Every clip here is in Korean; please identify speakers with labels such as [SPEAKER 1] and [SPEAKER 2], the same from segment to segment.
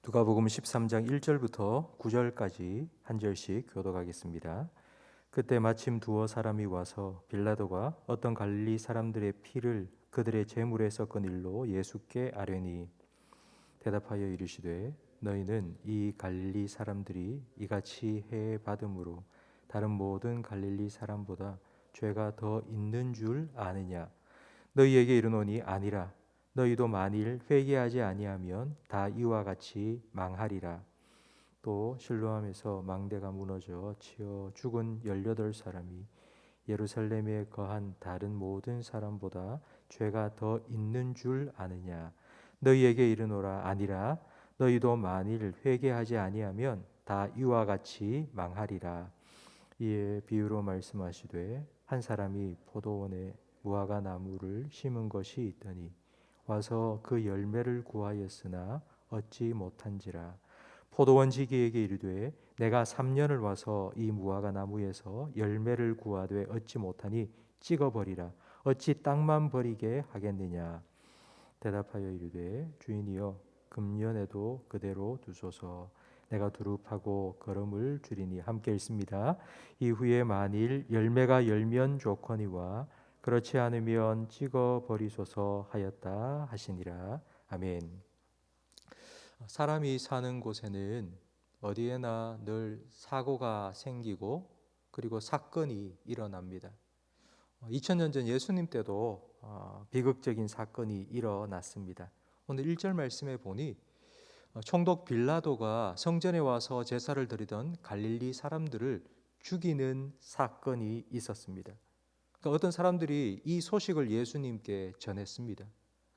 [SPEAKER 1] 누가복음 13장 1절부터 9절까지 한 절씩 교독하겠습니다. 그때 마침 두어 사람이 와서 빌라도가 어떤 갈릴리 사람들의 피를 그들의 제물에 섞은 일로 예수께 아뢰니 대답하여 이르시되 너희는 이 갈릴리 사람들이 이같이 해 받음으로 다른 모든 갈릴리 사람보다 죄가 더 있는 줄 아느냐? 너희에게 이르노니 아니라. 너희도 만일 회개하지 아니하면 다 이와 같이 망하리라. 또 실로암에서 망대가 무너져 치어 죽은 18사람이 예루살렘에 거한 다른 모든 사람보다 죄가 더 있는 줄 아느냐? 너희에게 이르노라 아니라. 너희도 만일 회개하지 아니하면 다 이와 같이 망하리라. 이에 비유로 말씀하시되 한 사람이 포도원에 무화과 나무를 심은 것이 있더니 와서 그 열매를 구하였으나 얻지 못한지라. 포도원 지기에게 이르되 내가 3년을 와서 이 무화과 나무에서 열매를 구하되 얻지 못하니 찍어버리라. 어찌 땅만 버리게 하겠느냐? 대답하여 이르되 주인이여 금년에도 그대로 두소서. 내가 두릅하고 거름을 줄이니. 함께 읽습니다. 이후에 만일 열매가 열면 좋거니와 그렇지 않으면 찍어 버리소서 하였다 하시니라. 아멘. 사람이 사는 곳에는 어디에나 늘 사고가 생기고 그리고 사건이 일어납니다. 2000년 전 예수님 때도 비극적인 사건이 일어났습니다. 오늘 1절 말씀에 보니 총독 빌라도가 성전에 와서 제사를 드리던 갈릴리 사람들을 죽이는 사건이 있었습니다. 그러니까 어떤 사람들이 이 소식을 예수님께 전했습니다.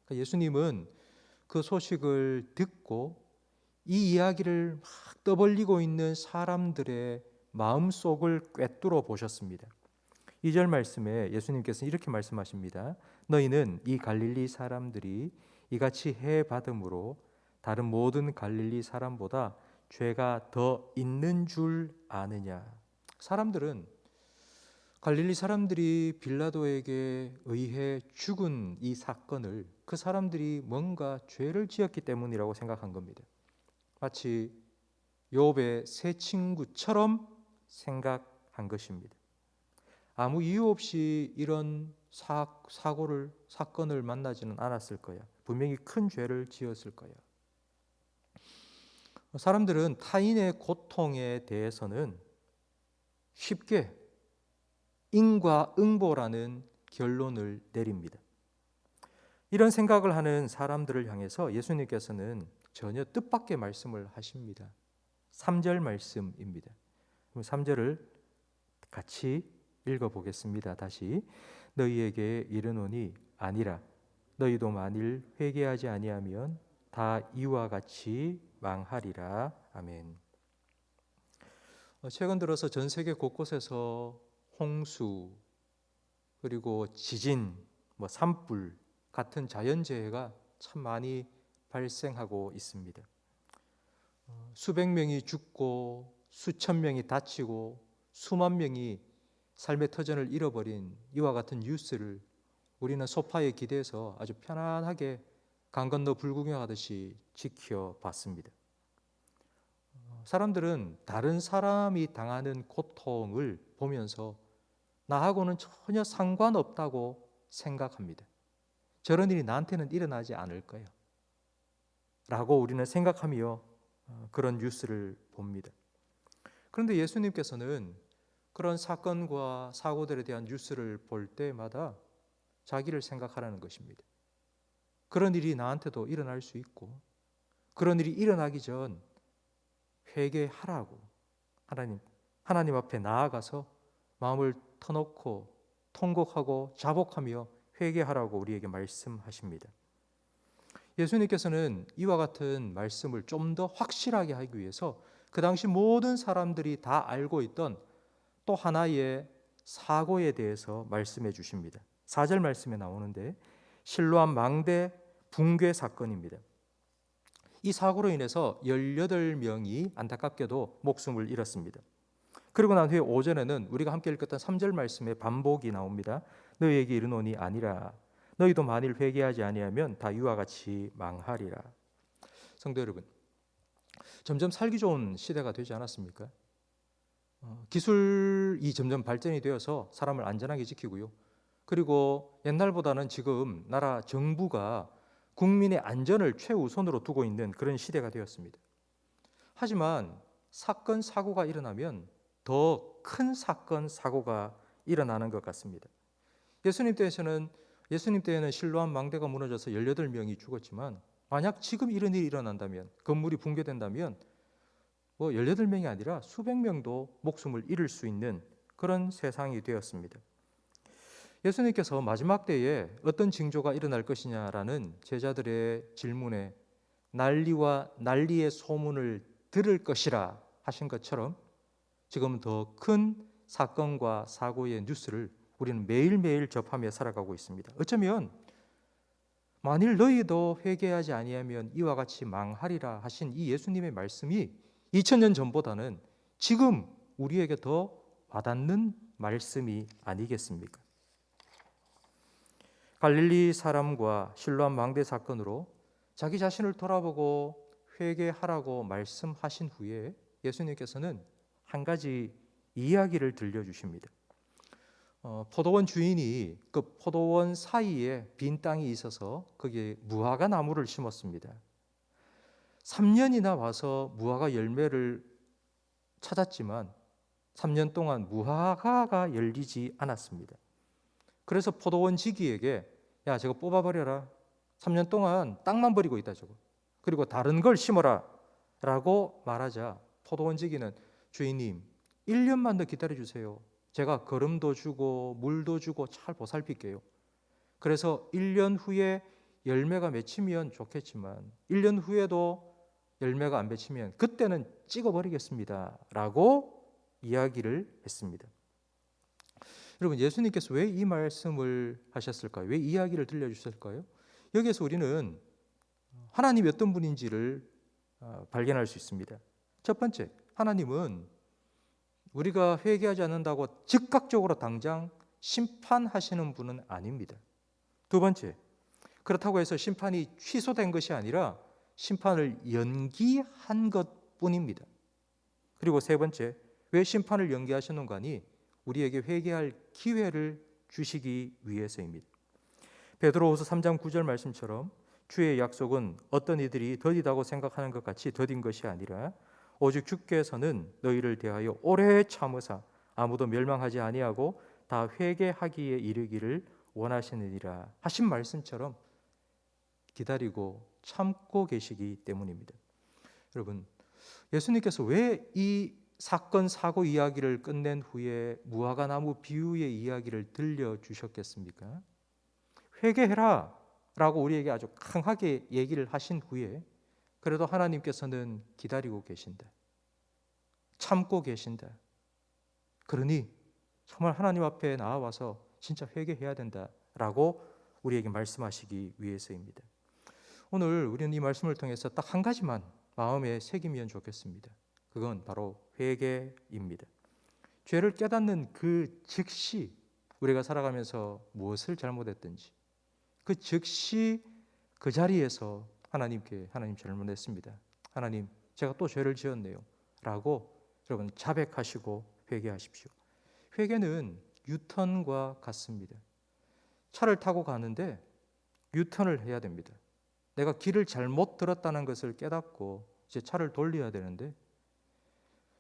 [SPEAKER 1] 그러니까 예수님은 그 소식을 듣고 이 이야기를 막 떠벌리고 있는 사람들의 마음속을 꿰뚫어 보셨습니다. 2절 말씀에 예수님께서 이렇게 말씀하십니다. 너희는 이 갈릴리 사람들이 이같이 해 받음으로 다른 모든 갈릴리 사람보다 죄가 더 있는 줄 아느냐? 사람들은 갈릴리 사람들이 빌라도에게 의해 죽은 이 사건을 그 사람들이 뭔가 죄를 지었기 때문이라고 생각한 겁니다. 마치 욥의 세 친구처럼 생각한 것입니다. 아무 이유 없이 이런 사건을 만나지는 않았을 거야. 분명히 큰 죄를 지었을 거야. 사람들은 타인의 고통에 대해서는 쉽게 인과응보라는 결론을 내립니다. 이런 생각을 하는 사람들을 향해서 예수님께서는 전혀 뜻밖의 말씀을 하십니다. 3절 말씀입니다. 3절을 같이 읽어보겠습니다. 다시 너희에게 이르노니 아니라. 너희도 만일 회개하지 아니하면 다 이와 같이 망하리라. 아멘. 최근 들어서 전 세계 곳곳에서 홍수 그리고 지진, 산불 같은 자연재해가 참 많이 발생하고 있습니다. 수백 명이 죽고 수천 명이 다치고 수만 명이 삶의 터전을 잃어버린 이와 같은 뉴스를 우리는 소파에 기대서 아주 편안하게 강 건너 불구경하듯이 지켜봤습니다. 사람들은 다른 사람이 당하는 고통을 보면서 나하고는 전혀 상관없다고 생각합니다. 저런 일이 나한테는 일어나지 않을 거야 라고 우리는 생각하며 그런 뉴스를 봅니다. 그런데 예수님께서는 그런 사건과 사고들에 대한 뉴스를 볼 때마다 자기를 생각하라는 것입니다. 그런 일이 나한테도 일어날 수 있고 그런 일이 일어나기 전 회개하라고 하나님 앞에 나아가서 마음을 터놓고 통곡하고 자복하며 회개하라고 우리에게 말씀하십니다. 예수님께서는 이와 같은 말씀을 좀 더 확실하게 하기 위해서 그 당시 모든 사람들이 다 알고 있던 또 하나의 사고에 대해서 말씀해 주십니다. 4절 말씀에 나오는데 실로암 망대 붕괴 사건입니다. 이 사고로 인해서 18명이 안타깝게도 목숨을 잃었습니다. 그리고 난 후에 5절에는 우리가 함께 읽었던 3절 말씀의 반복이 나옵니다. 너희에게 이르노니 아니라. 너희도 만일 회개하지 아니하면 다 이와 같이 망하리라. 성도 여러분, 점점 살기 좋은 시대가 되지 않았습니까? 기술이 점점 발전이 되어서 사람을 안전하게 지키고요. 그리고 옛날보다는 지금 나라 정부가 국민의 안전을 최우선으로 두고 있는 그런 시대가 되었습니다. 하지만 사건, 사고가 일어나면 더 큰 사건, 사고가 일어나는 것 같습니다. 예수님 때에는 실로암 망대가 무너져서 18명이 죽었지만 만약 지금 이런 일이 일어난다면, 건물이 붕괴된다면 18명이 아니라 수백 명도 목숨을 잃을 수 있는 그런 세상이 되었습니다. 예수님께서 마지막 때에 어떤 징조가 일어날 것이냐라는 제자들의 질문에 난리와 난리의 소문을 들을 것이라 하신 것처럼 지금 더 큰 사건과 사고의 뉴스를 우리는 매일매일 접하며 살아가고 있습니다. 어쩌면 만일 너희도 회개하지 아니하면 이와 같이 망하리라 하신 이 예수님의 말씀이 2000년 전보다는 지금 우리에게 더 와닿는 말씀이 아니겠습니까? 갈릴리 사람과 실로암 망대 사건으로 자기 자신을 돌아보고 회개하라고 말씀하신 후에 예수님께서는 한 가지 이야기를 들려주십니다. 포도원 주인이 그 포도원 사이에 빈 땅이 있어서 거기에 무화과 나무를 심었습니다. 3년이나 와서 무화과 열매를 찾았지만 3년 동안 무화과가 열리지 않았습니다. 그래서 포도원 지기에게 야, 저거 뽑아버려라. 3년 동안 땅만 버리고 있다 저거. 그리고 다른 걸 심어라 라고 말하자 포도원 지기는 주인님 1년만 더 기다려주세요. 제가 거름도 주고 물도 주고 잘 보살필게요. 그래서 1년 후에 열매가 맺히면 좋겠지만 1년 후에도 열매가 안 맺히면 그때는 찍어버리겠습니다 라고 이야기를 했습니다. 여러분, 예수님께서 왜 이 말씀을 하셨을까요? 왜 이 이야기를 들려주셨을까요? 여기에서 우리는 하나님이 어떤 분인지를 발견할 수 있습니다. 첫 번째, 하나님은 우리가 회개하지 않는다고 즉각적으로 당장 심판하시는 분은 아닙니다. 두 번째, 그렇다고 해서 심판이 취소된 것이 아니라 심판을 연기한 것뿐입니다. 그리고 세 번째, 왜 심판을 연기하시는가 하니 우리에게 회개할 기회를 주시기 위해서입니다. 베드로후서 3장 9절 말씀처럼 주의 약속은 어떤 이들이 더디다고 생각하는 것 같이 더딘 것이 아니라 오직 주께서는 너희를 대하여 오래 참으사 아무도 멸망하지 아니하고 다 회개하기에 이르기를 원하시느니라 하신 말씀처럼 기다리고 참고 계시기 때문입니다. 여러분, 예수님께서 왜 이 사건 사고 이야기를 끝낸 후에 무화과 나무 비유의 이야기를 들려주셨겠습니까? 회개해라 라고 우리에게 아주 강하게 얘기를 하신 후에 그래도 하나님께서는 기다리고 계신다. 참고 계신다. 그러니 정말 하나님 앞에 나와서 진짜 회개해야 된다라고 우리에게 말씀하시기 위해서입니다. 오늘 우리는 이 말씀을 통해서 딱 한 가지만 마음에 새기면 좋겠습니다. 그건 바로 회개입니다. 죄를 깨닫는 그 즉시 우리가 살아가면서 무엇을 잘못했든지 그 즉시 그 자리에서 하나님께 하나님 잘못했습니다. 하나님 제가 또 죄를 지었네요 라고 여러분 자백하시고 회개하십시오. 회개는 유턴과 같습니다. 차를 타고 가는데 유턴을 해야 됩니다. 내가 길을 잘못 들었다는 것을 깨닫고 이제 차를 돌려야 되는데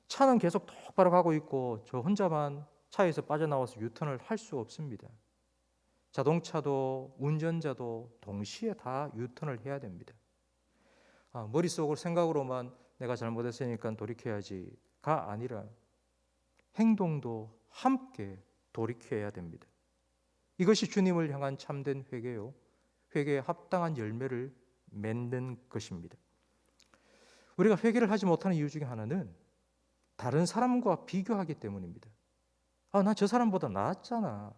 [SPEAKER 1] 차는 계속 똑바로 가고 있고 저 혼자만 차에서 빠져나와서 유턴을 할 수 없습니다. 자동차도 운전자도 동시에 다 유턴을 해야 됩니다. 머릿속으로 생각으로만 내가 잘못했으니까 돌이켜야지가 아니라 행동도 함께 돌이켜야 됩니다. 이것이 주님을 향한 참된 회개요. 회개에 합당한 열매를 맺는 것입니다. 우리가 회개를 하지 못하는 이유 중에 하나는 다른 사람과 비교하기 때문입니다. 난 저 사람보다 낫잖아.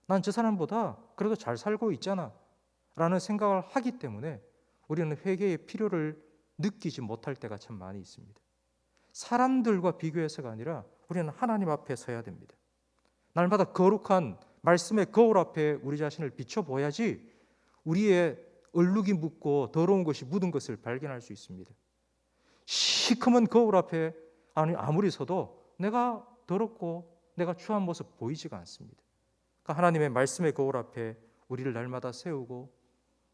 [SPEAKER 1] 난 저 사람보다 그래도 잘 살고 있잖아. 라는 생각을 하기 때문에 우리는 회개의 필요를 느끼지 못할 때가 참 많이 있습니다. 사람들과 비교해서가 아니라 우리는 하나님 앞에 서야 됩니다. 날마다 거룩한 말씀의 거울 앞에 우리 자신을 비춰보아야지 우리의 얼룩이 묻고 더러운 것이 묻은 것을 발견할 수 있습니다. 시커먼 거울 앞에 아무리 서도 내가 더럽고 내가 추한 모습 보이지가 않습니다. 그러니까 하나님의 말씀의 거울 앞에 우리를 날마다 세우고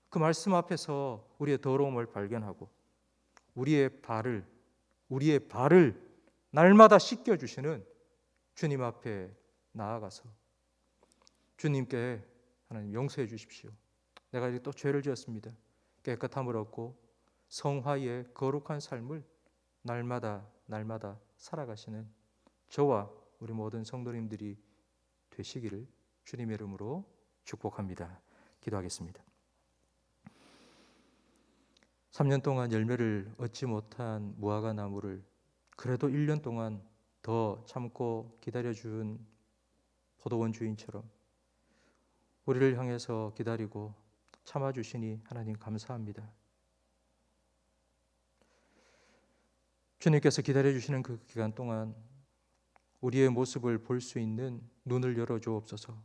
[SPEAKER 1] 그 말씀 앞에서 우리의 더러움을 발견하고 우리의 발을 날마다 씻겨주시는 주님 앞에 나아가서 주님께 하나님 용서해 주십시오. 내가 이제 또 죄를 지었습니다. 깨끗함을 얻고 성화의 거룩한 삶을 날마다 살아가시는 저와 우리 모든 성도님들이 되시기를 주님의 이름으로 축복합니다. 기도하겠습니다. 3년 동안 열매를 얻지 못한 무화과 나무를 그래도 1년 동안 더 참고 기다려준 포도원 주인처럼 우리를 향해서 기다리고 참아주시니 하나님 감사합니다. 주님께서 기다려주시는 그 기간 동안 우리의 모습을 볼 수 있는 눈을 열어주옵소서.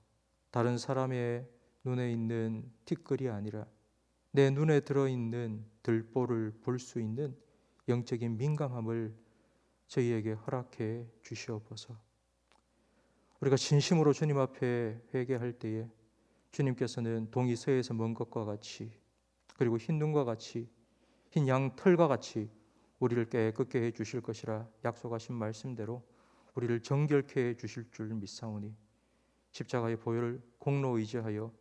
[SPEAKER 1] 다른 사람의 눈에 있는 티끌이 아니라 내 눈에 들어있는 들보를 볼 수 있는 영적인 민감함을 저희에게 허락해 주시옵소서. 우리가 진심으로 주님 앞에 회개할 때에 주님께서는 동이 서에서 먼 것과 같이 그리고 흰 눈과 같이 흰 양털과 같이 우리를 깨끗게 해 주실 것이라 약속하신 말씀대로 우리를 정결케 해 주실 줄 믿사오니 십자가의 보혈을 공로 의지하여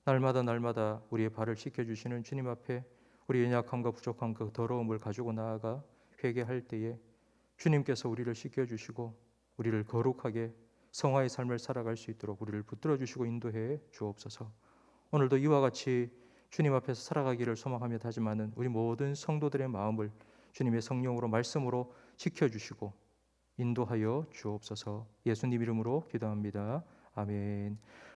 [SPEAKER 1] 날마다 우리의 발을 씻겨주시는 주님 앞에 우리의 연약함과 부족함 그 더러움을 가지고 나아가 회개할 때에 주님께서 우리를 씻겨주시고 우리를 거룩하게 성화의 삶을 살아갈 수 있도록 우리를 붙들어 주시고 인도해 주옵소서. 오늘도 이와 같이 주님 앞에서 살아가기를 소망하며 다짐하는 우리 모든 성도들의 마음을 주님의 성령으로 말씀으로 지켜주시고 인도하여 주옵소서. 예수님 이름으로 기도합니다. 아멘.